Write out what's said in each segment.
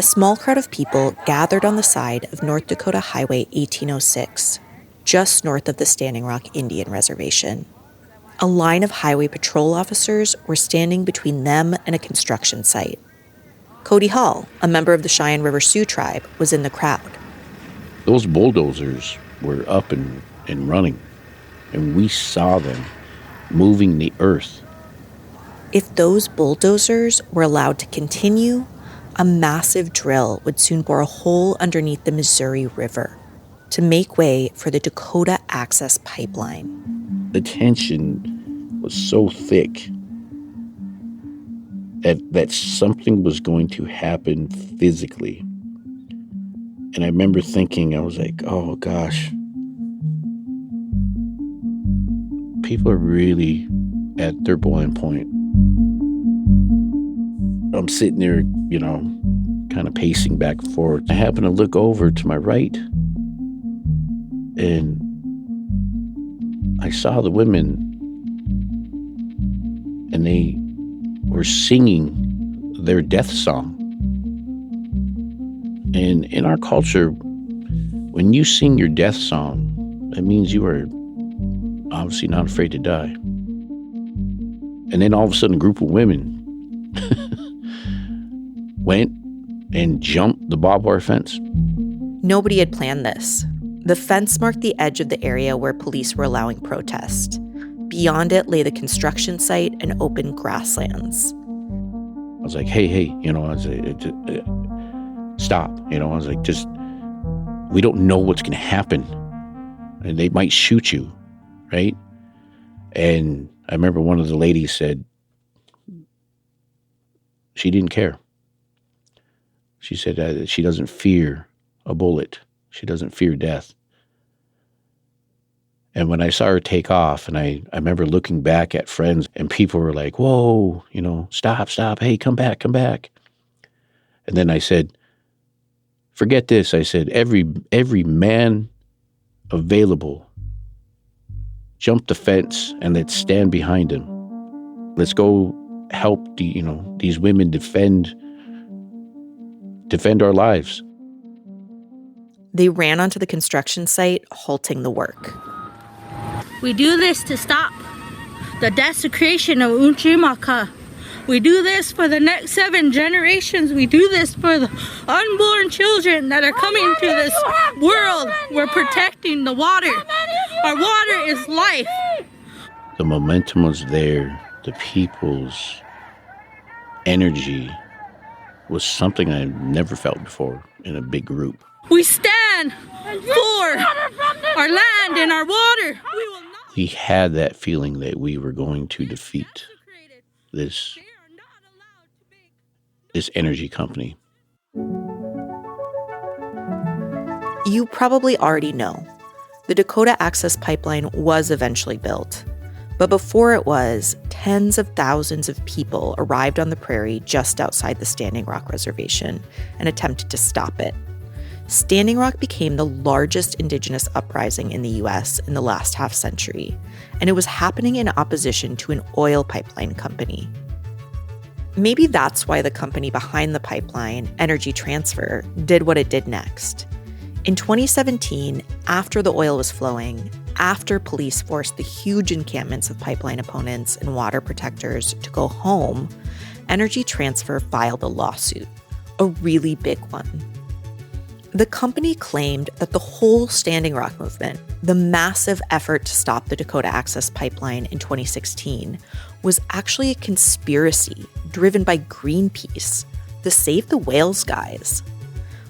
A small crowd of people gathered on the side of North Dakota Highway 1806, just north of the Standing Rock Indian Reservation. A line of highway patrol officers were standing between them and a construction site. Cody Hall, a member of the Cheyenne River Sioux tribe, was in the crowd. Those bulldozers were up and running, and we saw them moving the earth. If those bulldozers were allowed to continue, a massive drill would soon bore a hole underneath the Missouri River to make way for the Dakota Access Pipeline. The tension was so thick that something was going to happen physically. And I remember thinking, I was like, oh gosh, people are really at their boiling point. I'm sitting there, kind of pacing back and forth. I happen to look over to my right, and I saw the women, and they were singing their death song. And in our culture, when you sing your death song, that means you are obviously not afraid to die. And then all of a sudden, a group of women went and jumped the barbed wire fence. Nobody had planned this. The fence marked the edge of the area where police were allowing protest. Beyond it lay the construction site and open grasslands. I was like, hey, stop. I was like, we don't know what's going to happen. And they might shoot you, right? And I remember one of the ladies said she didn't care. She said she doesn't fear a bullet. She doesn't fear death. And when I saw her take off, and I remember looking back at friends, and people were like, whoa, stop, hey, come back. And then I said, forget this. I said, every man available, jump the fence and let's stand behind him. Let's go help these women defend our lives. They ran onto the construction site, halting the work. We do this to stop the desecration of Unchimaka. We do this for the next 7 generations. We do this for the unborn children that are coming to this world. We're protecting the water. Our water is life. The momentum was there. The people's energy was something I had never felt before in a big group. We stand for our land and our water. We had that feeling that we were going to defeat this energy company. You probably already know. The Dakota Access Pipeline was eventually built. But before it was, tens of thousands of people arrived on the prairie just outside the Standing Rock Reservation and attempted to stop it. Standing Rock became the largest indigenous uprising in the U.S. in the last half-century, and it was happening in opposition to an oil pipeline company. Maybe that's why the company behind the pipeline, Energy Transfer, did what it did next. In 2017, after the oil was flowing, after police forced the huge encampments of pipeline opponents and water protectors to go home, Energy Transfer filed a lawsuit, a really big one. The company claimed that the whole Standing Rock movement, the massive effort to stop the Dakota Access Pipeline in 2016, was actually a conspiracy driven by Greenpeace, the Save the Whales guys.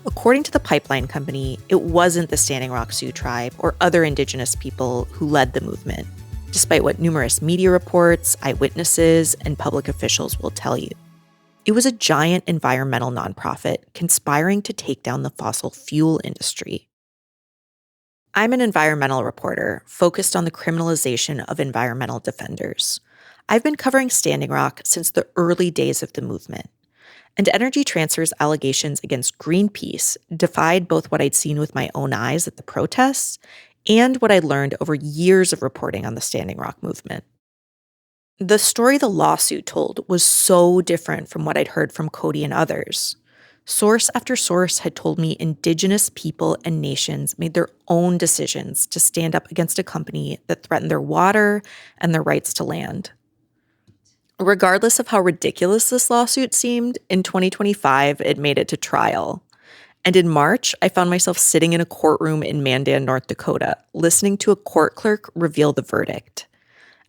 According to the pipeline company, it wasn't the Standing Rock Sioux tribe or other indigenous people who led the movement, despite what numerous media reports, eyewitnesses, and public officials will tell you. It was a giant environmental nonprofit conspiring to take down the fossil fuel industry. I'm an environmental reporter focused on the criminalization of environmental defenders. I've been covering Standing Rock since the early days of the movement. And Energy Transfer's allegations against Greenpeace defied both what I'd seen with my own eyes at the protests and what I'd learned over years of reporting on the Standing Rock movement. The story the lawsuit told was so different from what I'd heard from Cody and others. Source after source had told me Indigenous people and nations made their own decisions to stand up against a company that threatened their water and their rights to land. Regardless of how ridiculous this lawsuit seemed, in 2025, it made it to trial. And in March, I found myself sitting in a courtroom in Mandan, North Dakota, listening to a court clerk reveal the verdict.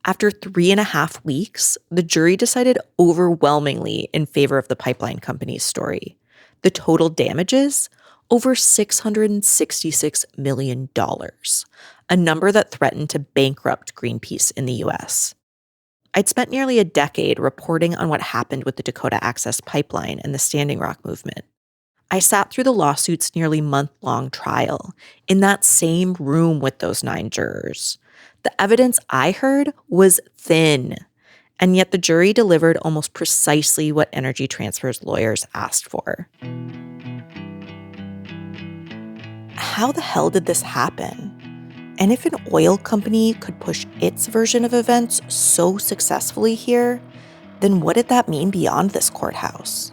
After 3.5 weeks, the jury decided overwhelmingly in favor of the pipeline company's story. The total damages? Over $666 million, a number that threatened to bankrupt Greenpeace in the U.S. I'd spent nearly a decade reporting on what happened with the Dakota Access Pipeline and the Standing Rock movement. I sat through the lawsuit's nearly month-long trial in that same room with those 9 jurors. The evidence I heard was thin, and yet the jury delivered almost precisely what Energy Transfer's lawyers asked for. How the hell did this happen? And if an oil company could push its version of events so successfully here, then what did that mean beyond this courthouse?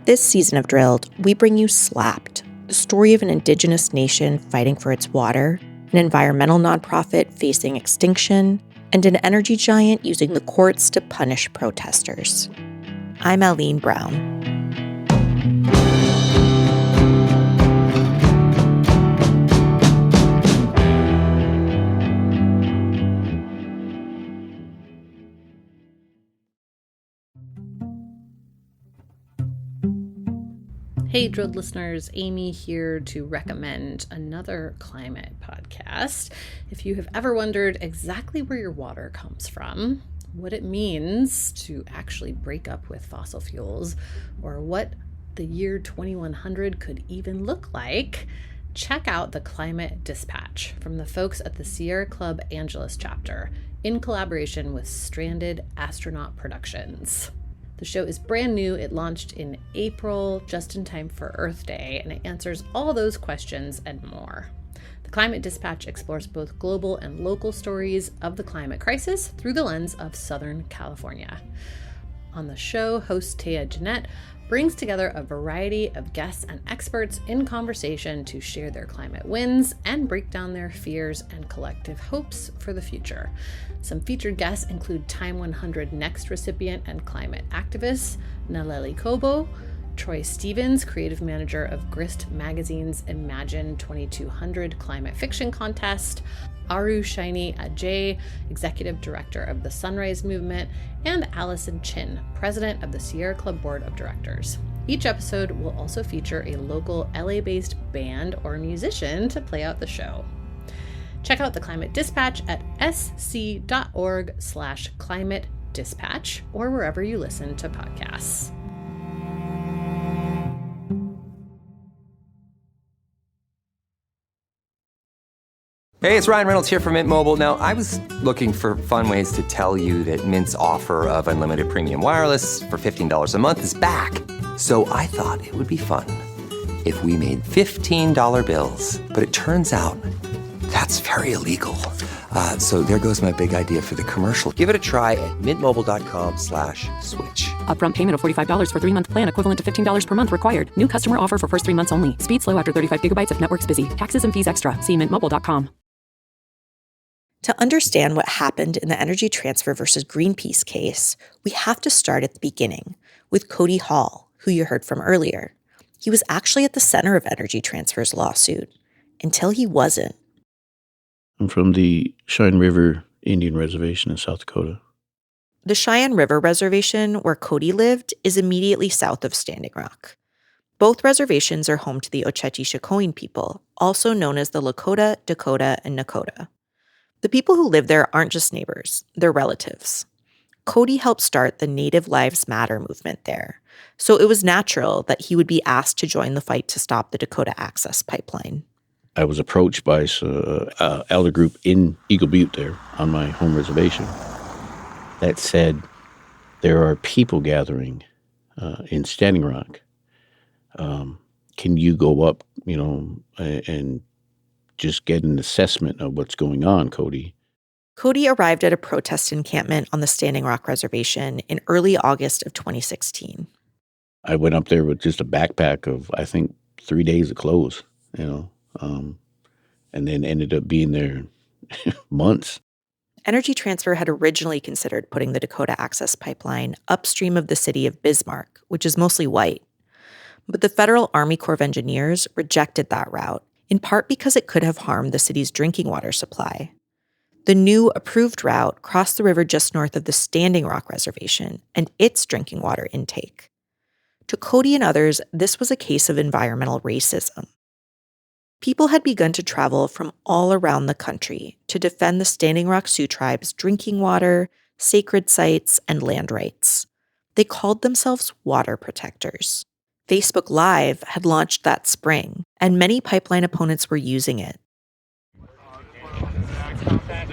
This season of Drilled, we bring you Slapped, the story of an Indigenous nation fighting for its water, an environmental nonprofit facing extinction, and an energy giant using the courts to punish protesters. I'm Aline Brown. Hey, Drilled listeners, Amy here to recommend another climate podcast. If you have ever wondered exactly where your water comes from, what it means to actually break up with fossil fuels, or what the year 2100 could even look like, check out the Climate Dispatch from the folks at the Sierra Club Angeles chapter in collaboration with Stranded Astronaut Productions. The show is brand new. It launched in April, just in time for Earth Day, and it answers all those questions and more. The Climate Dispatch explores both global and local stories of the climate crisis through the lens of Southern California. On the show, host Taya Jeanette brings together a variety of guests and experts in conversation to share their climate wins and break down their fears and collective hopes for the future. Some featured guests include Time 100 Next recipient and climate activist Naleli Kobo, Troy Stevens, creative manager of Grist Magazine's Imagine 2200 Climate Fiction Contest, Aru Shaini Ajay, executive director of the Sunrise Movement, and Allison Chin, president of the Sierra Club Board of Directors. Each episode will also feature a local LA-based band or musician to play out the show. Check out the Climate Dispatch at sc.org/climate dispatch or wherever you listen to podcasts. Hey, it's Ryan Reynolds here from Mint Mobile. Now, I was looking for fun ways to tell you that Mint's offer of unlimited premium wireless for $15 a month is back. So I thought it would be fun if we made $15 bills. But it turns out that's very illegal. So there goes my big idea for the commercial. Give it a try at mintmobile.com/switch. Upfront payment of $45 for 3-month plan equivalent to $15 per month required. New customer offer for first 3 months only. Speed slow after 35 gigabytes if network's busy. Taxes and fees extra. See mintmobile.com. To understand what happened in the Energy Transfer versus Greenpeace case, we have to start at the beginning with Cody Hall, who you heard from earlier. He was actually at the center of Energy Transfer's lawsuit until he wasn't. I'm from the Cheyenne River Indian Reservation in South Dakota. The Cheyenne River Reservation, where Cody lived, is immediately south of Standing Rock. Both reservations are home to the Oceti-Sakowin people, also known as the Lakota, Dakota, and Nakota. The people who live there aren't just neighbors, they're relatives. Cody helped start the Native Lives Matter movement there, so it was natural that he would be asked to join the fight to stop the Dakota Access Pipeline. I was approached by an elder group in Eagle Butte there on my home reservation that said there are people gathering in Standing Rock. Can you go up, and just get an assessment of what's going on, Cody? Cody arrived at a protest encampment on the Standing Rock Reservation in early August of 2016. I went up there with just a backpack of, I think, 3 days of clothes, and then ended up being there months. Energy Transfer had originally considered putting the Dakota Access Pipeline upstream of the city of Bismarck, which is mostly white. But the Federal Army Corps of Engineers rejected that route, in part because it could have harmed the city's drinking water supply. The new approved route crossed the river just north of the Standing Rock Reservation and its drinking water intake. To Cody and others, this was a case of environmental racism. People had begun to travel from all around the country to defend the Standing Rock Sioux Tribe's drinking water, sacred sites, and land rights. They called themselves water protectors. Facebook Live had launched that spring, and many pipeline opponents were using it.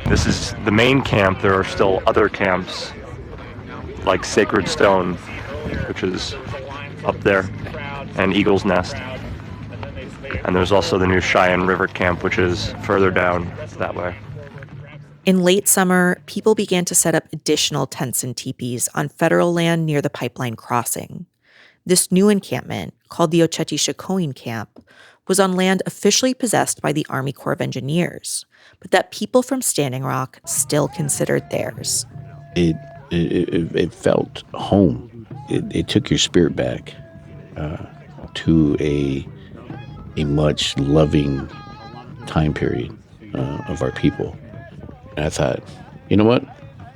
This is the main camp. There are still other camps, like Sacred Stone, which is up there, and Eagle's Nest. And there's also the new Cheyenne River Camp, which is further down that way. In late summer, people began to set up additional tents and teepees on federal land near the pipeline crossing. This new encampment, called the Oceti-Sakowin Camp, was on land officially possessed by the Army Corps of Engineers, but that people from Standing Rock still considered theirs. It felt home. It took your spirit back to a much loving time period of our people. And I thought, you know what?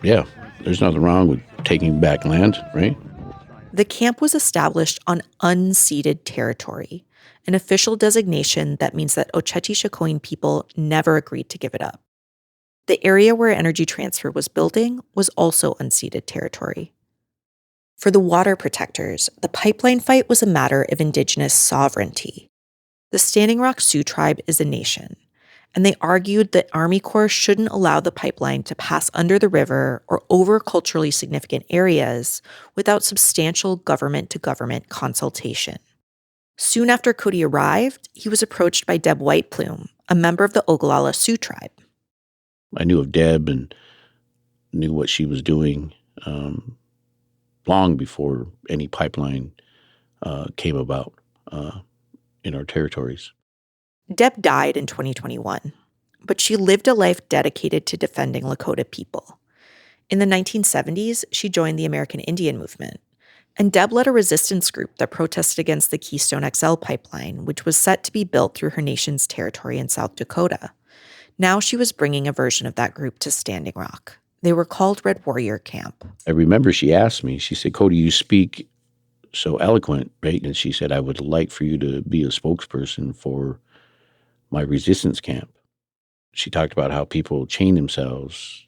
Yeah, there's nothing wrong with taking back land, right? The camp was established on unceded territory, an official designation that means that Oceti-Sakowin people never agreed to give it up. The area where Energy Transfer was building was also unceded territory. For the water protectors, the pipeline fight was a matter of indigenous sovereignty. The Standing Rock Sioux Tribe is a nation, and they argued that Army Corps shouldn't allow the pipeline to pass under the river or over culturally significant areas without substantial government-to-government consultation. Soon after Cody arrived, he was approached by Deb Whiteplume, a member of the Ogallala Sioux Tribe. I knew of Deb and knew what she was doing long before any pipeline came about in our territories. Deb died in 2021, but she lived a life dedicated to defending Lakota people. In the 1970s, she joined the American Indian movement, and Deb led a resistance group that protested against the Keystone XL pipeline, which was set to be built through her nation's territory in South Dakota. Now she was bringing a version of that group to Standing Rock. They were called Red Warrior Camp. I remember she asked me, she said, Cody, you speak so eloquent, right? And she said, I would like for you to be a spokesperson for my resistance camp. She talked about how people chain themselves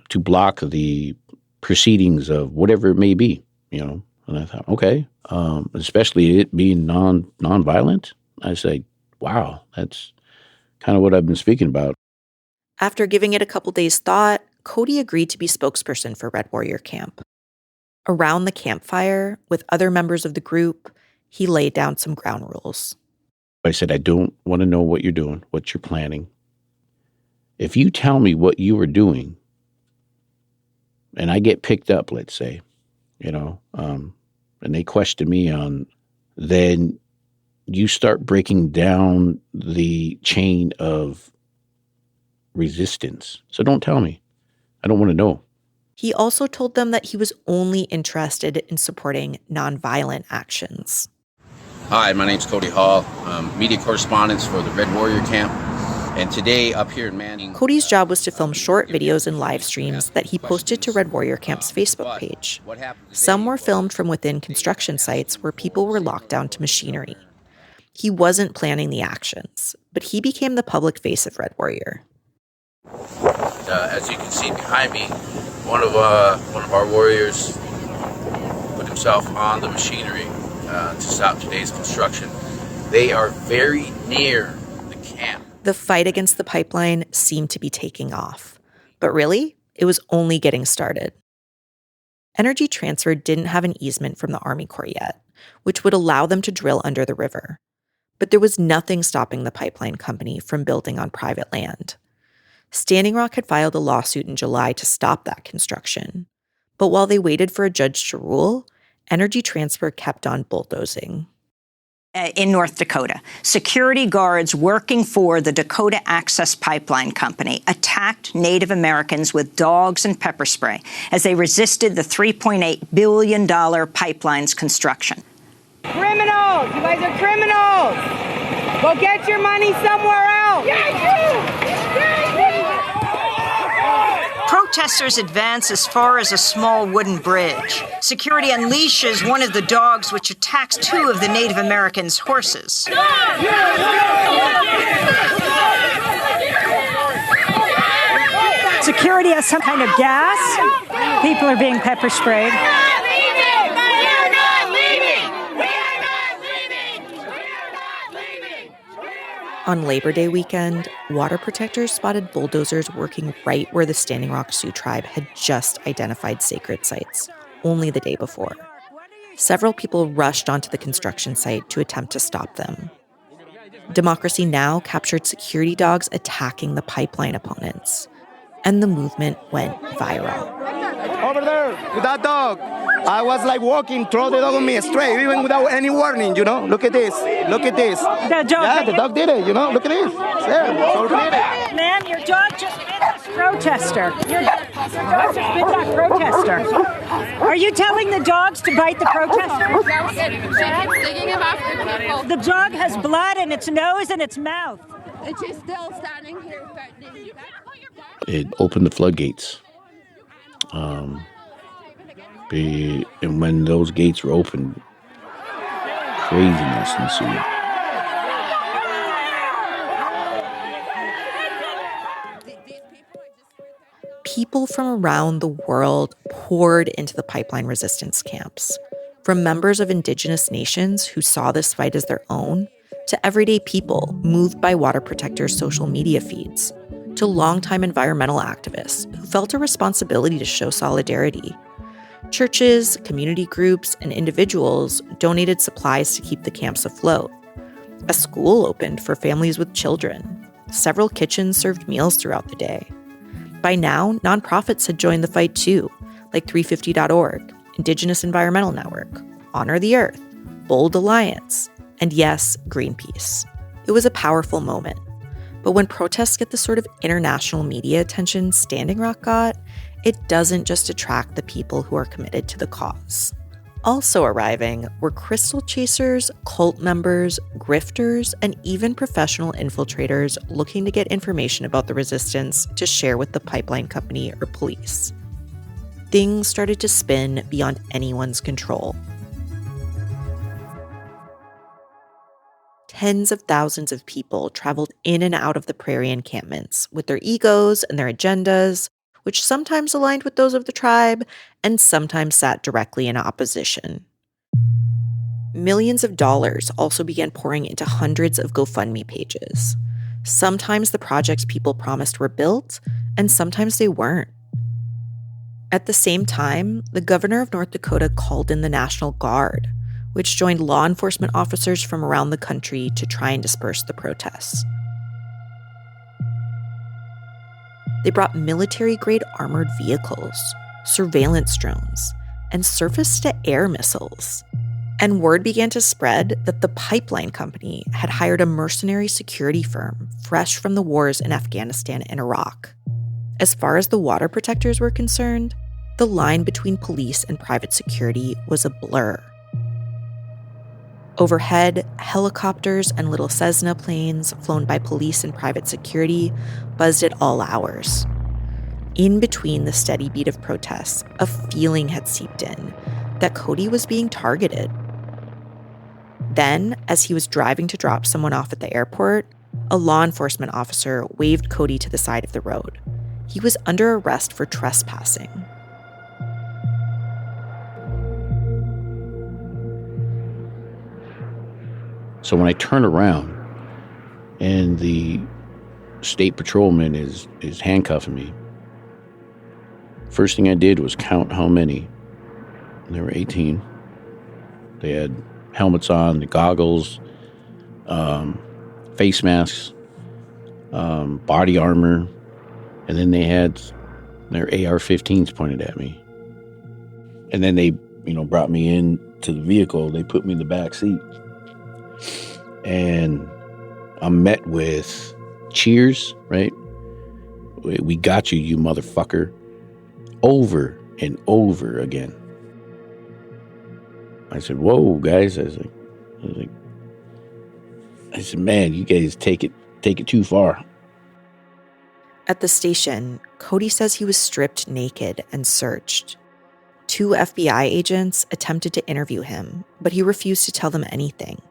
to block the proceedings of whatever it may be, And I thought, okay, especially it being non-violent. I said, wow, that's kind of what I've been speaking about. After giving it a couple days' thought, Cody agreed to be spokesperson for Red Warrior Camp. Around the campfire, with other members of the group, he laid down some ground rules. I said, I don't want to know what you're doing, what you're planning. If you tell me what you are doing, and I get picked up, let's say, and they question me on, then you start breaking down the chain of resistance. So don't tell me. I don't want to know. He also told them that he was only interested in supporting nonviolent actions. Hi, my name's Cody Hall. I'm media correspondent for the Red Warrior Camp. And today, up here in Manning... Cody's job was to film short videos and live streams that he posted to Red Warrior Camp's Facebook page. Some were filmed from within construction sites where people were locked down to machinery. He wasn't planning the actions, but he became the public face of Red Warrior. As you can see behind me, one of our warriors put himself on the machinery to stop today's construction. They are very near the camp. The fight against the pipeline seemed to be taking off. But really, it was only getting started. Energy Transfer didn't have an easement from the Army Corps yet, which would allow them to drill under the river. But there was nothing stopping the pipeline company from building on private land. Standing Rock had filed a lawsuit in July to stop that construction. But while they waited for a judge to rule, Energy Transfer kept on bulldozing. In North Dakota, security guards working for the Dakota Access Pipeline Company attacked Native Americans with dogs and pepper spray as they resisted the $3.8 billion pipeline's construction. Criminals! You guys are criminals! Go get your money somewhere else! Protesters advance as far as a small wooden bridge. Security unleashes one of the dogs, which attacks two of the Native Americans' horses. Security has some kind of gas. People are being pepper sprayed. On Labor Day weekend, water protectors spotted bulldozers working right where the Standing Rock Sioux tribe had just identified sacred sites, only the day before. Several people rushed onto the construction site to attempt to stop them. Democracy Now! Captured security dogs attacking the pipeline opponents, and the movement went viral. Over there, with that dog. I was like walking, throw the dog on me straight, even without any warning, you know? Look at this. Look at this. The dog, yeah, the dog did it, you know? Look at this. Yeah, so did it. Ma'am, your dog just bit this protester. Your dog just bit that protester. Are you telling the dogs to bite the protesters? The dog has blood in its nose and its mouth. It's just still standing here. It opened the floodgates. And when those gates were open, craziness ensued. People from around the world poured into the pipeline resistance camps, from members of indigenous nations who saw this fight as their own, to everyday people moved by water protectors' social media feeds, to longtime environmental activists who felt a responsibility to show solidarity. Churches, community groups, and individuals donated supplies to keep the camps afloat. A school opened for families with children. Several kitchens served meals throughout the day. By now, nonprofits had joined the fight too, like 350.org, Indigenous Environmental Network, Honor the Earth, Bold Alliance, and yes, Greenpeace. It was a powerful moment. But when protests get the sort of international media attention Standing Rock got, it doesn't just attract the people who are committed to the cause. Also arriving were crystal chasers, cult members, grifters, and even professional infiltrators looking to get information about the resistance to share with the pipeline company or police. Things started to spin beyond anyone's control. Tens of thousands of people traveled in and out of the prairie encampments with their egos and their agendas, which sometimes aligned with those of the tribe and sometimes sat directly in opposition. Millions of dollars also began pouring into hundreds of GoFundMe pages. Sometimes the projects people promised were built, and sometimes they weren't. At the same time, the governor of North Dakota called in the National Guard, which joined law enforcement officers from around the country to try and disperse the protests. They brought military-grade armored vehicles, surveillance drones, and surface-to-air missiles. And word began to spread that the pipeline company had hired a mercenary security firm fresh from the wars in Afghanistan and Iraq. As far as the water protectors were concerned, the line between police and private security was a blur. Overhead, helicopters and little Cessna planes flown by police and private security buzzed at all hours. In between the steady beat of protests, a feeling had seeped in that Cody was being targeted. Then, as he was driving to drop someone off at the airport, a law enforcement officer waved Cody to the side of the road. He was under arrest for trespassing. So when I turn around and the state patrolman is handcuffing me, first thing I did was count how many. There were 18. They had helmets on, the goggles, face masks, body armor, and then they had their AR-15s pointed at me. And then they brought me into the vehicle. They put me in the back seat. And I'm met with cheers, right? We got you, you motherfucker. Over and over again. I said, whoa, guys. I said, man, you guys take it too far. At the station, Cody says he was stripped naked and searched. 2 FBI agents attempted to interview him, but he refused to tell them anything.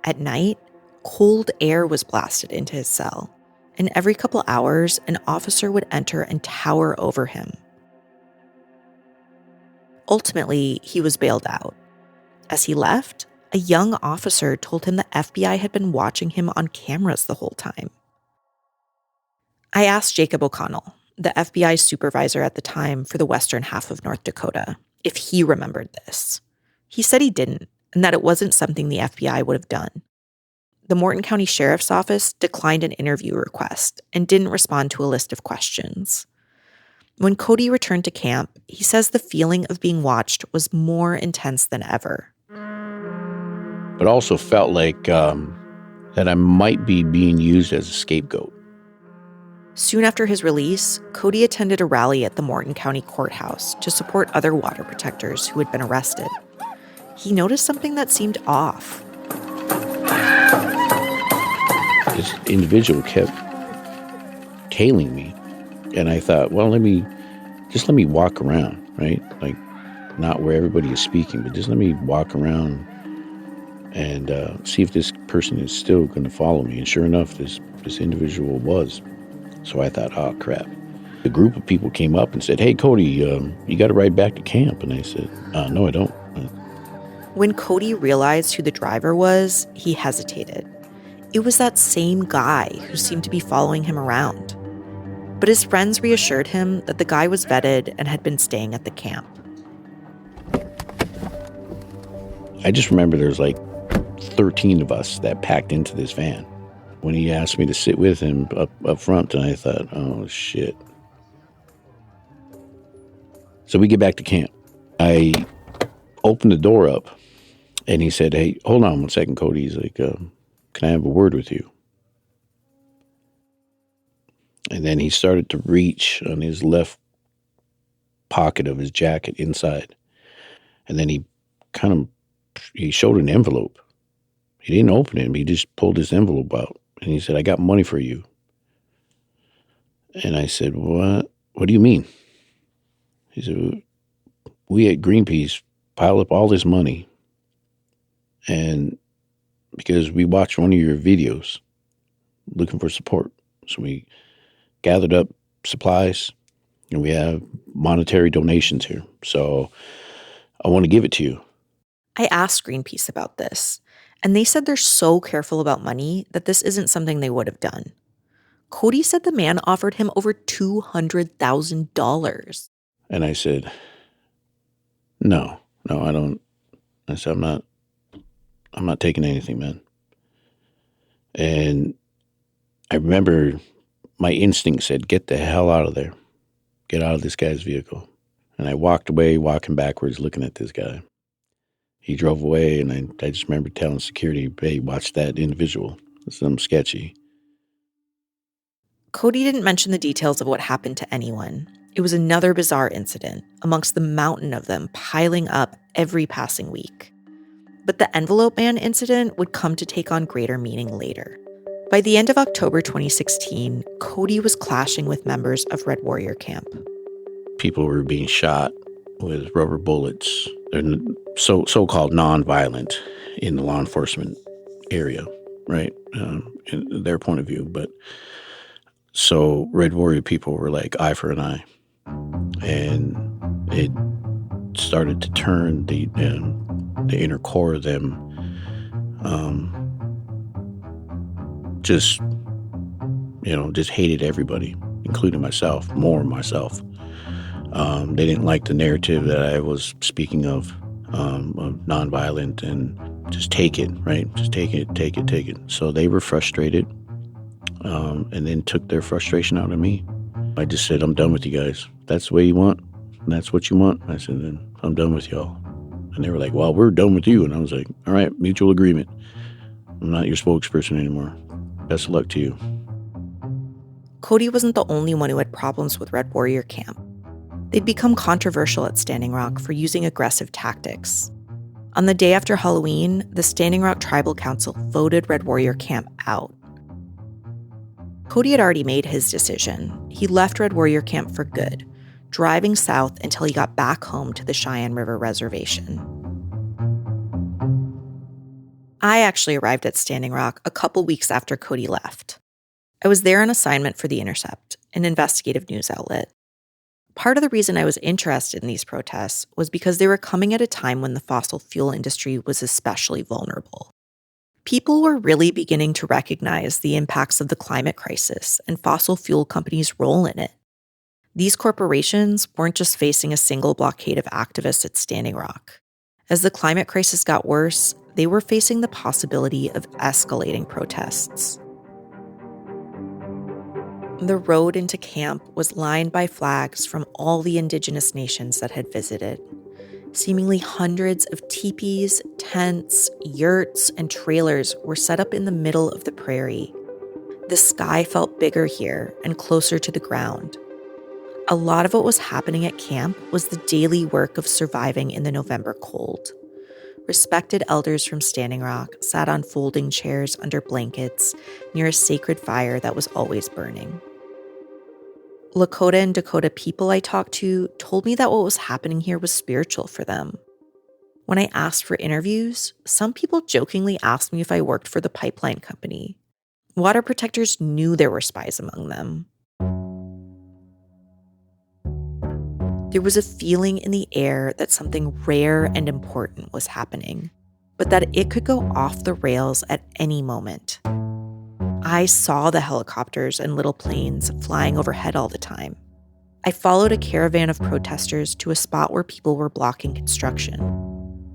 At night, cold air was blasted into his cell, and every couple hours, an officer would enter and tower over him. Ultimately, he was bailed out. As he left, a young officer told him the FBI had been watching him on cameras the whole time. I asked Jacob O'Connell, the FBI supervisor at the time for the western half of North Dakota, if he remembered this. He said he didn't, and that it wasn't something the FBI would have done. The Morton County Sheriff's Office declined an interview request and didn't respond to a list of questions. When Cody returned to camp, he says the feeling of being watched was more intense than ever. But also felt like that I might be being used as a scapegoat. Soon after his release, Cody attended a rally at the Morton County Courthouse to support other water protectors who had been arrested. He noticed something that seemed off. This individual kept tailing me. And I thought, well, let me walk around, right? Like, not where everybody is speaking, but just let me walk around and see if this person is still going to follow me. And sure enough, this individual was. So I thought, oh, crap. A group of people came up and said, hey, Cody, you got to ride back to camp. And I said, no, I don't. When Cody realized who the driver was, he hesitated. It was that same guy who seemed to be following him around. But his friends reassured him that the guy was vetted and had been staying at the camp. I just remember there's like 13 of us that packed into this van. When he asked me to sit with him up front, and I thought, oh, shit. So we get back to camp. I opened the door up, and he said, hey, hold on 1 second, Cody. He's like, can I have a word with you? And then he started to reach on his left pocket of his jacket inside. And then he showed an envelope. He didn't open it. He just pulled this envelope out. And he said, I got money for you. And I said, what? What do you mean? He said, we at Greenpeace piled up all this money. And because we watched one of your videos looking for support. So we gathered up supplies, and we have monetary donations here. So I want to give it to you. I asked Greenpeace about this, and they said they're so careful about money that this isn't something they would have done. Cody said the man offered him over $200,000. And I said, no, I don't. I said, I'm not taking anything, man. And I remember my instinct said, get the hell out of there. Get out of this guy's vehicle. And I walked away, walking backwards, looking at this guy. He drove away, and I just remember telling security, hey, watch that individual. It's something sketchy. Cody didn't mention the details of what happened to anyone. It was another bizarre incident amongst the mountain of them piling up every passing week. But the Envelope Man incident would come to take on greater meaning later. By the end of October 2016, Cody was clashing with members of Red Warrior Camp. People were being shot with rubber bullets. They're so-called non-violent in the law enforcement area, right? In their point of view. But so Red Warrior people were like eye for an eye. And it started to turn the inner core of them just hated everybody, including myself, more myself. They didn't like the narrative that I was speaking of nonviolent and just take it, right? Just take it. So they were frustrated and then took their frustration out on me. I just said, I'm done with you guys. That's the way you want, and that's what you want. I said, then I'm done with y'all. And they were like, well, we're done with you. And I was like, all right, mutual agreement. I'm not your spokesperson anymore. Best of luck to you. Cody wasn't the only one who had problems with Red Warrior Camp. They'd become controversial at Standing Rock for using aggressive tactics. On the day after Halloween, the Standing Rock Tribal Council voted Red Warrior Camp out. Cody had already made his decision. He left Red Warrior Camp for good, driving south until he got back home to the Cheyenne River Reservation. I actually arrived at Standing Rock a couple weeks after Cody left. I was there on assignment for The Intercept, an investigative news outlet. Part of the reason I was interested in these protests was because they were coming at a time when the fossil fuel industry was especially vulnerable. People were really beginning to recognize the impacts of the climate crisis and fossil fuel companies' role in it. These corporations weren't just facing a single blockade of activists at Standing Rock. As the climate crisis got worse, they were facing the possibility of escalating protests. The road into camp was lined by flags from all the indigenous nations that had visited. Seemingly hundreds of teepees, tents, yurts, and trailers were set up in the middle of the prairie. The sky felt bigger here and closer to the ground. A lot of what was happening at camp was the daily work of surviving in the November cold. Respected elders from Standing Rock sat on folding chairs under blankets near a sacred fire that was always burning. Lakota and Dakota people I talked to told me that what was happening here was spiritual for them. When I asked for interviews, some people jokingly asked me if I worked for the pipeline company. Water protectors knew there were spies among them. There was a feeling in the air that something rare and important was happening, but that it could go off the rails at any moment. I saw the helicopters and little planes flying overhead all the time. I followed a caravan of protesters to a spot where people were blocking construction.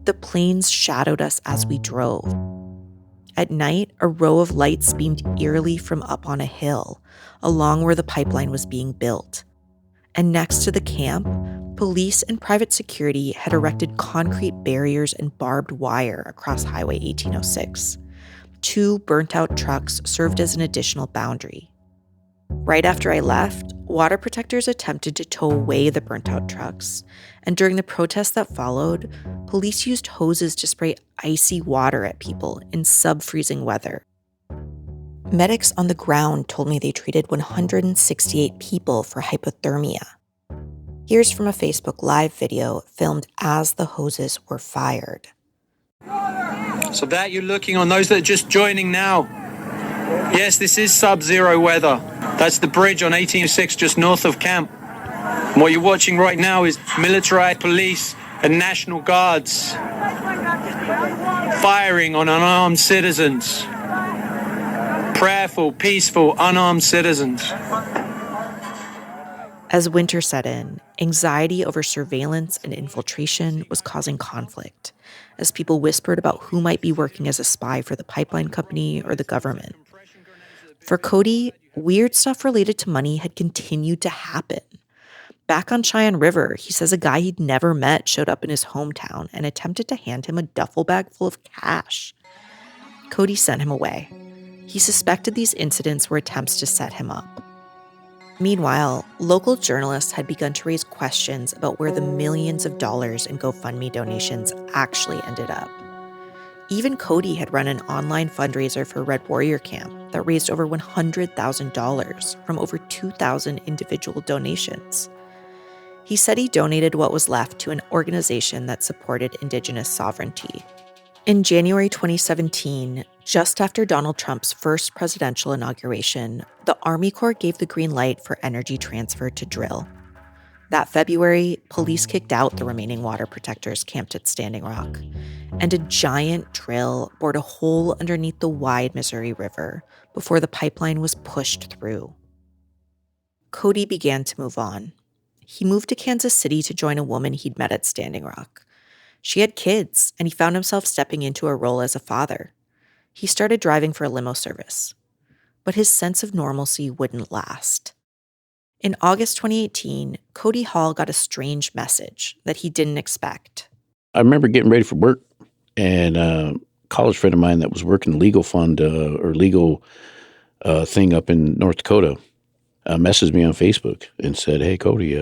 The planes shadowed us as we drove. At night, a row of lights beamed eerily from up on a hill, along where the pipeline was being built. And next to the camp, police and private security had erected concrete barriers and barbed wire across Highway 1806. 2 burnt-out trucks served as an additional boundary. Right after I left, water protectors attempted to tow away the burnt-out trucks, and during the protests that followed, police used hoses to spray icy water at people in sub-freezing weather. Medics on the ground told me they treated 168 people for hypothermia. Here's from a Facebook Live video filmed as the hoses were fired. So that you're looking on those that are just joining now. Yes, this is sub-zero weather. That's the bridge on 1806 just north of camp. And what you're watching right now is military police and National Guards firing on unarmed citizens. Prayerful, peaceful, unarmed citizens. As winter set in, anxiety over surveillance and infiltration was causing conflict, as people whispered about who might be working as a spy for the pipeline company or the government. For Cody, weird stuff related to money had continued to happen. Back on Cheyenne River, he says a guy he'd never met showed up in his hometown and attempted to hand him a duffel bag full of cash. Cody sent him away. He suspected these incidents were attempts to set him up. Meanwhile, local journalists had begun to raise questions about where the millions of dollars in GoFundMe donations actually ended up. Even Cody had run an online fundraiser for Red Warrior Camp that raised over $100,000 from over 2,000 individual donations. He said he donated what was left to an organization that supported Indigenous sovereignty. In January 2017, just after Donald Trump's first presidential inauguration, the Army Corps gave the green light for energy transfer to drill. That February, police kicked out the remaining water protectors camped at Standing Rock, and a giant drill bored a hole underneath the wide Missouri River before the pipeline was pushed through. Cody began to move on. He moved to Kansas City to join a woman he'd met at Standing Rock. She had kids, and he found himself stepping into a role as a father. He started driving for a limo service. But his sense of normalcy wouldn't last. In August 2018, Cody Hall got a strange message that he didn't expect. I remember getting ready for work, and a college friend of mine that was working legal fund or legal thing up in North Dakota messaged me on Facebook and said, "Hey, Cody,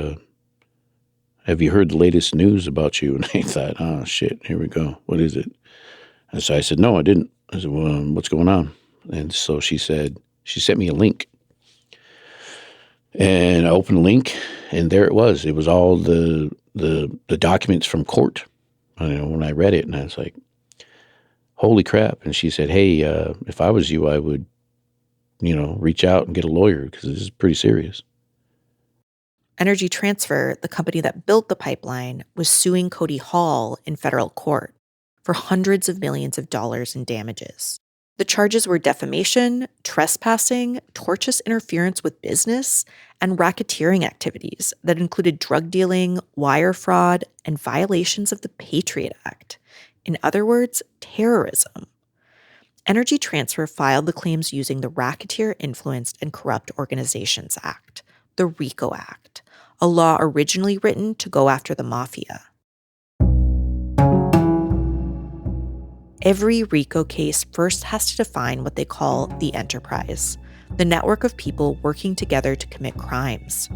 have you heard the latest news about you?" And I thought, "Oh, shit, here we go. What is it?" And so I said, "No, I didn't." I said, "Well, what's going on?" And so she said, she sent me a link. And I opened the link, and there it was. It was all the documents from court. When I read it, and I was like, "Holy crap!" And she said, "Hey, if I was you, I would, reach out and get a lawyer because this is pretty serious." Energy Transfer, the company that built the pipeline, was suing Cody Hall in federal court for hundreds of millions of dollars in damages. The charges were defamation, trespassing, tortious interference with business, and racketeering activities that included drug dealing, wire fraud, and violations of the Patriot Act. In other words, terrorism. Energy Transfer filed the claims using the Racketeer Influenced and Corrupt Organizations Act, the RICO Act, a law originally written to go after the mafia. Every RICO case first has to define what they call the enterprise, the network of people working together to commit crimes.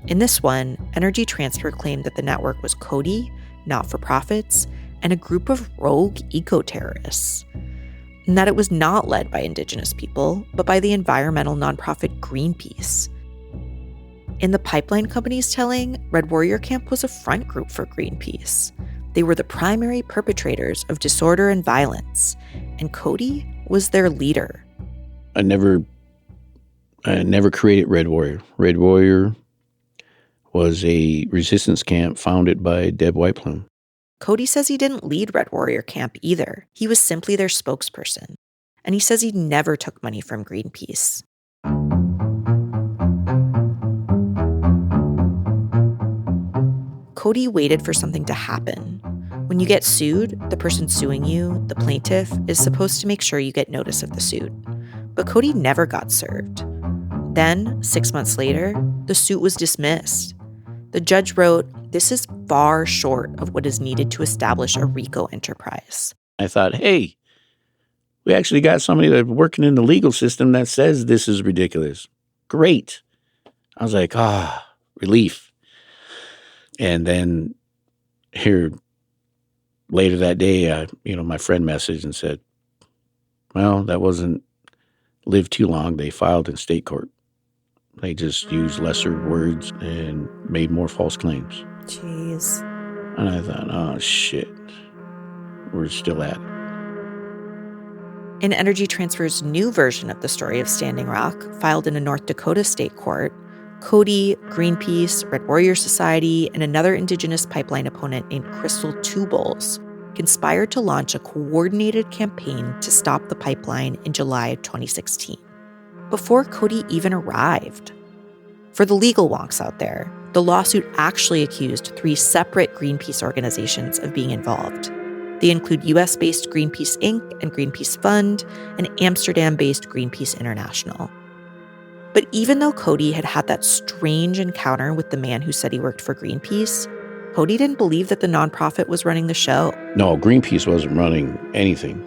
In this one, Energy Transfer claimed that the network was Cody, not-for-profits, and a group of rogue eco-terrorists, and that it was not led by Indigenous people, but by the environmental nonprofit Greenpeace. In the pipeline company's telling, Red Warrior Camp was a front group for Greenpeace. They were the primary perpetrators of disorder and violence, and Cody was their leader. I never created Red Warrior. Red Warrior was a resistance camp founded by Deb Whiteplume. Cody says he didn't lead Red Warrior Camp either. He was simply their spokesperson. And he says he never took money from Greenpeace. Cody waited for something to happen. When you get sued, the person suing you, the plaintiff, is supposed to make sure you get notice of the suit. But Cody never got served. Then, 6 months later, the suit was dismissed. The judge wrote, "This is far short of what is needed to establish a RICO enterprise." I thought, hey, we actually got somebody that's working in the legal system that says this is ridiculous. Great. I was like, relief. And then here, later that day, my friend messaged and said, well, that wasn't lived too long. They filed in state court. They just used lesser words and made more false claims. Jeez. And I thought, oh, shit. We're still at it. In Energy Transfer's new version of the story of Standing Rock, filed in a North Dakota state court, Cody, Greenpeace, Red Warrior Society, and another Indigenous pipeline opponent named Crystal Two Bowls conspired to launch a coordinated campaign to stop the pipeline in July of 2016, before Cody even arrived. For the legal wonks out there, the lawsuit actually accused 3 separate Greenpeace organizations of being involved. They include US-based Greenpeace Inc. and Greenpeace Fund, and Amsterdam-based Greenpeace International. But even though Cody had had that strange encounter with the man who said he worked for Greenpeace, Cody didn't believe that the nonprofit was running the show. No, Greenpeace wasn't running anything.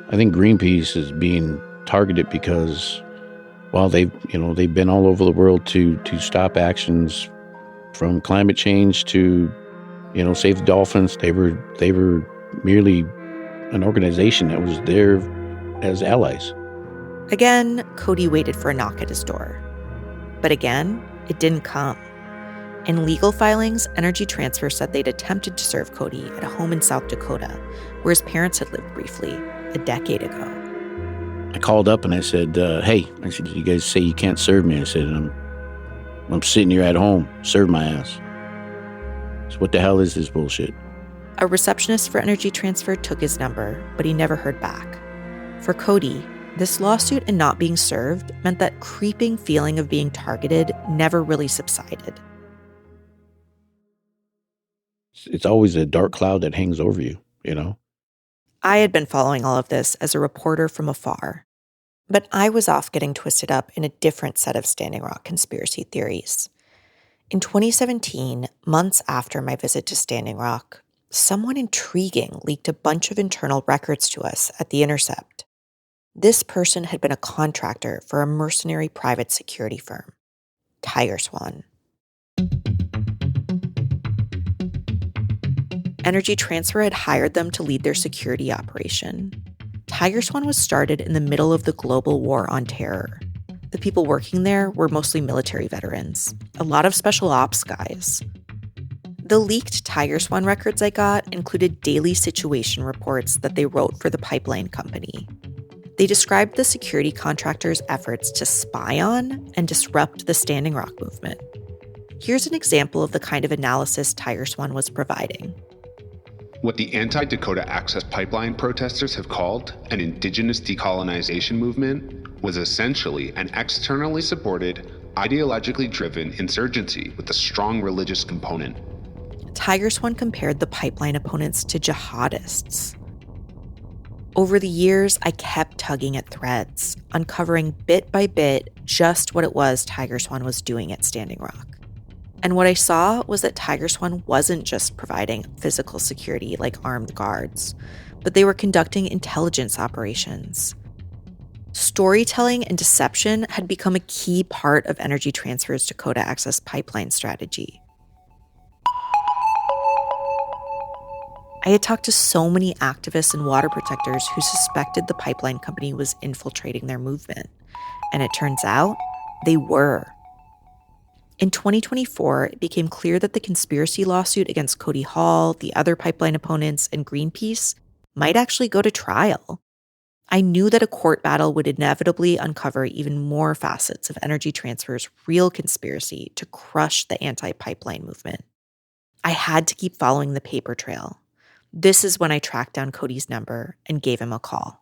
I think Greenpeace is being targeted because, well, they've been all over the world to stop actions from climate change to, save the dolphins. They were merely an organization that was there as allies. Again, Cody waited for a knock at his door. But again, it didn't come. In legal filings, Energy Transfer said they'd attempted to serve Cody at a home in South Dakota, where his parents had lived briefly a decade ago. I called up and I said, hey, you guys say you can't serve me. I said, I'm sitting here at home. Serve my ass. So what the hell is this bullshit? A receptionist for Energy Transfer took his number, but he never heard back. For Cody, this lawsuit and not being served meant that creeping feeling of being targeted never really subsided. It's always a dark cloud that hangs over you, I had been following all of this as a reporter from afar, but I was off getting twisted up in a different set of Standing Rock conspiracy theories. In 2017, months after my visit to Standing Rock, someone intriguing leaked a bunch of internal records to us at The Intercept. This person had been a contractor for a mercenary private security firm, Tiger Swan. Energy Transfer had hired them to lead their security operation. Tiger Swan was started in the middle of the global war on terror. The people working there were mostly military veterans, a lot of special ops guys. The leaked Tiger Swan records I got included daily situation reports that they wrote for the pipeline company. They described the security contractors' efforts to spy on and disrupt the Standing Rock movement. Here's an example of the kind of analysis Tiger Swan was providing. What the anti-Dakota Access Pipeline protesters have called an indigenous decolonization movement was essentially an externally supported, ideologically driven insurgency with a strong religious component. Tiger Swan compared the pipeline opponents to jihadists. Over the years, I kept tugging at threads, uncovering bit by bit just what it was Tiger Swan was doing at Standing Rock. And what I saw was that Tiger Swan wasn't just providing physical security like armed guards, but they were conducting intelligence operations. Storytelling and deception had become a key part of Energy Transfer's Dakota Access Pipeline strategy. I had talked to so many activists and water protectors who suspected the pipeline company was infiltrating their movement. And it turns out they were. In 2024, it became clear that the conspiracy lawsuit against Cody Hall, the other pipeline opponents, and Greenpeace might actually go to trial. I knew that a court battle would inevitably uncover even more facets of Energy Transfer's real conspiracy to crush the anti-pipeline movement. I had to keep following the paper trail. This is when I tracked down Cody's number and gave him a call.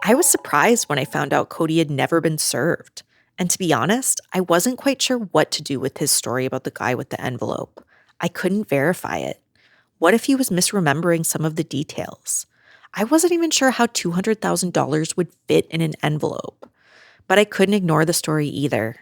I was surprised when I found out Cody had never been served. And to be honest, I wasn't quite sure what to do with his story about the guy with the envelope. I couldn't verify it. What if he was misremembering some of the details? I wasn't even sure how $200,000 would fit in an envelope. But I couldn't ignore the story either.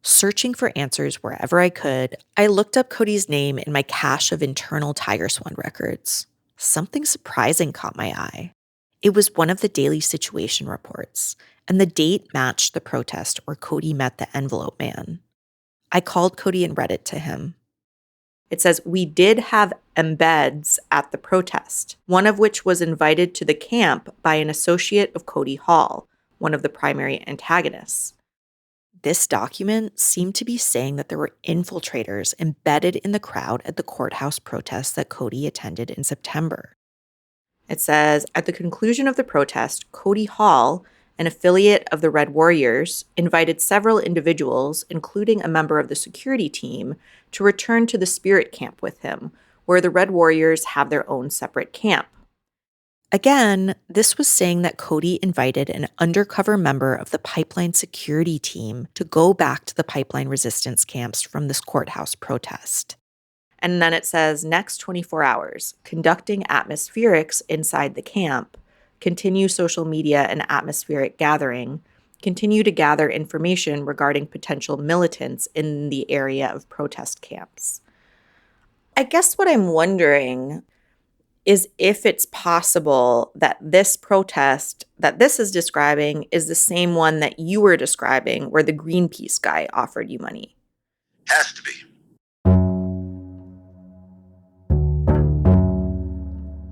Searching for answers wherever I could, I looked up Cody's name in my cache of internal Tiger Swan records. Something surprising caught my eye. It was one of the daily situation reports, and the date matched the protest where Cody met the envelope man. I called Cody and read it to him. It says, "We did have embeds at the protest, one of which was invited to the camp by an associate of Cody Hall, one of the primary antagonists." This document seemed to be saying that there were infiltrators embedded in the crowd at the courthouse protest that Cody attended in September. It says, "At the conclusion of the protest, Cody Hall, an affiliate of the Red Warriors, invited several individuals, including a member of the security team, to return to the Spirit Camp with him, where the Red Warriors have their own separate camp." Again, this was saying that Cody invited an undercover member of the pipeline security team to go back to the pipeline resistance camps from this courthouse protest. And then it says, "Next 24 hours, conducting atmospherics inside the camp, continue social media and atmospheric gathering, continue to gather information regarding potential militants in the area of protest camps." I guess what I'm wondering is if it's possible that this protest that this is describing is the same one that you were describing where the Greenpeace guy offered you money. Has to be.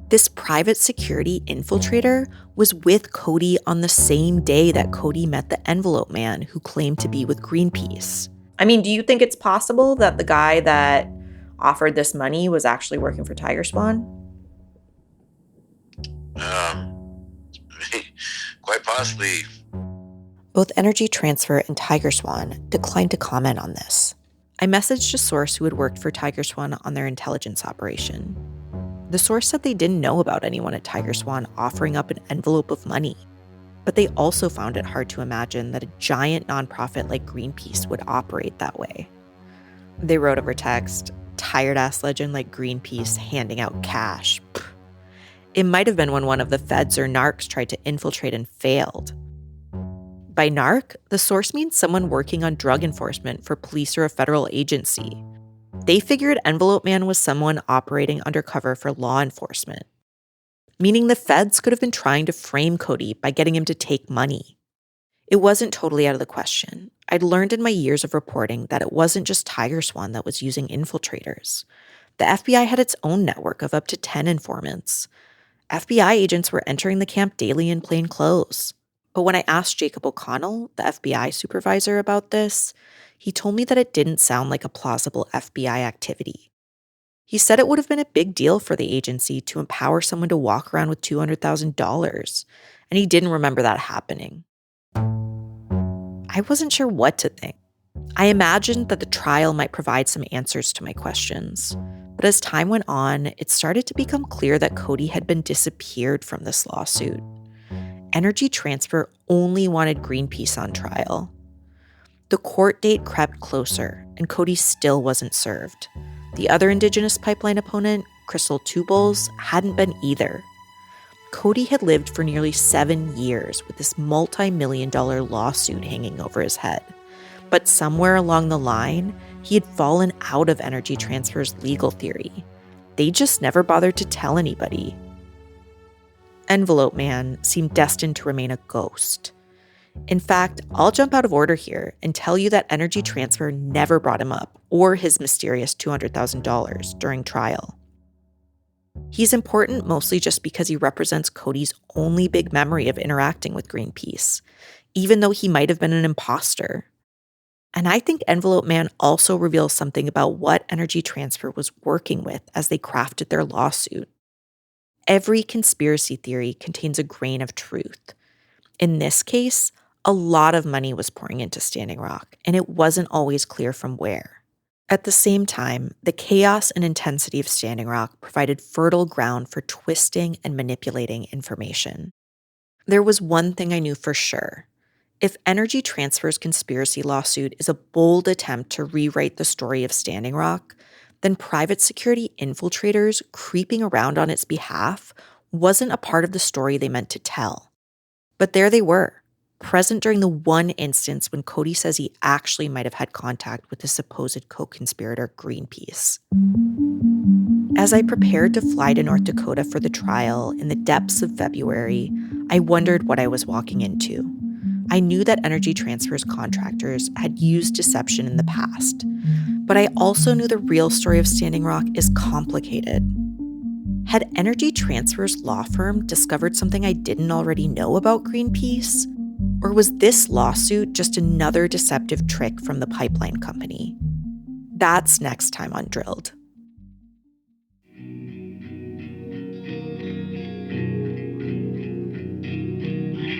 This private security infiltrator was with Cody on the same day that Cody met the envelope man who claimed to be with Greenpeace. I mean, do you think it's possible that the guy that offered this money was actually working for Tiger Swan? Quite possibly. Both Energy Transfer and Tiger Swan declined to comment on this. I messaged a source who had worked for Tiger Swan on their intelligence operation. The source said they didn't know about anyone at Tiger Swan offering up an envelope of money, but they also found it hard to imagine that a giant nonprofit like Greenpeace would operate that way. They wrote over text, "Tired-ass legend like Greenpeace handing out cash. Pfft. It might have been when one of the feds or narcs tried to infiltrate and failed." By narc, the source means someone working on drug enforcement for police or a federal agency. They figured Envelope Man was someone operating undercover for law enforcement, meaning the feds could have been trying to frame Cody by getting him to take money. It wasn't totally out of the question. I'd learned in my years of reporting that it wasn't just Tiger Swan that was using infiltrators. The FBI had its own network of up to 10 informants. FBI agents were entering the camp daily in plain clothes. But when I asked Jacob O'Connell, the FBI supervisor, about this, he told me that it didn't sound like a plausible FBI activity. He said it would have been a big deal for the agency to empower someone to walk around with $200,000, and he didn't remember that happening. I wasn't sure what to think. I imagined that the trial might provide some answers to my questions. But as time went on, it started to become clear that Cody had been disappeared from this lawsuit. Energy Transfer only wanted Greenpeace on trial. The court date crept closer, and Cody still wasn't served. The other Indigenous pipeline opponent, Crystal Tubles, hadn't been either. Cody had lived for nearly 7 years with this multi-million-dollar lawsuit hanging over his head. But somewhere along the line, he had fallen out of Energy Transfer's legal theory. They just never bothered to tell anybody. Envelope Man seemed destined to remain a ghost. In fact, I'll jump out of order here and tell you that Energy Transfer never brought him up or his mysterious $200,000 during trial. He's important mostly just because he represents Cody's only big memory of interacting with Greenpeace, even though he might have been an imposter. And I think Envelope Man also reveals something about what Energy Transfer was working with as they crafted their lawsuit. Every conspiracy theory contains a grain of truth. In this case, a lot of money was pouring into Standing Rock, and it wasn't always clear from where. At the same time, the chaos and intensity of Standing Rock provided fertile ground for twisting and manipulating information. There was one thing I knew for sure. If Energy Transfer's conspiracy lawsuit is a bold attempt to rewrite the story of Standing Rock, then private security infiltrators creeping around on its behalf wasn't a part of the story they meant to tell. But there they were, present during the one instance when Cody says he actually might have had contact with the supposed co-conspirator Greenpeace. As I prepared to fly to North Dakota for the trial in the depths of February, I wondered what I was walking into. I knew that Energy Transfer's contractors had used deception in the past, but I also knew the real story of Standing Rock is complicated. Had Energy Transfer's law firm discovered something I didn't already know about Greenpeace? Or was this lawsuit just another deceptive trick from the pipeline company? That's next time on Drilled.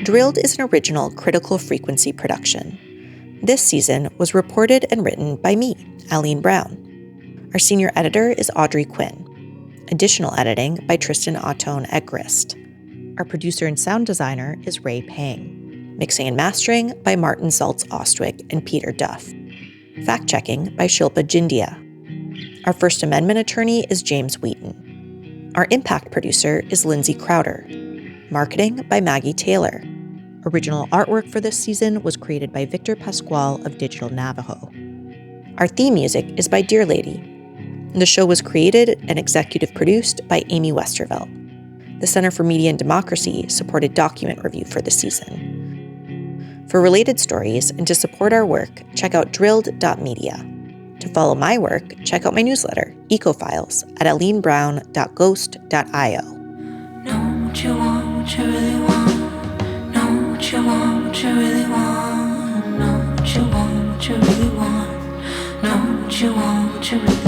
Drilled is an original Critical Frequency production. This season was reported and written by me, Aline Brown. Our senior editor is Audrey Quinn. Additional editing by Tristan Autone at Grist. Our producer and sound designer is Ray Pang. Mixing and mastering by Martin Zaltz-Ostwick and Peter Duff. Fact-checking by Shilpa Jindia. Our First Amendment attorney is James Wheaton. Our impact producer is Lindsay Crowder. Marketing by Maggie Taylor. Original artwork for this season was created by Victor Pasquale of Digital Navajo. Our theme music is by Dear Lady. The show was created and executive produced by Amy Westervelt. The Center for Media and Democracy supported document review for this season. For related stories and to support our work, check out drilled.media. To follow my work, check out my newsletter, Ecofiles, at alinebrown.ghost.io. Know what you want, what you really want. Know what you want, what you really want. Know what you want, what you really want. Know what you want, what you really want.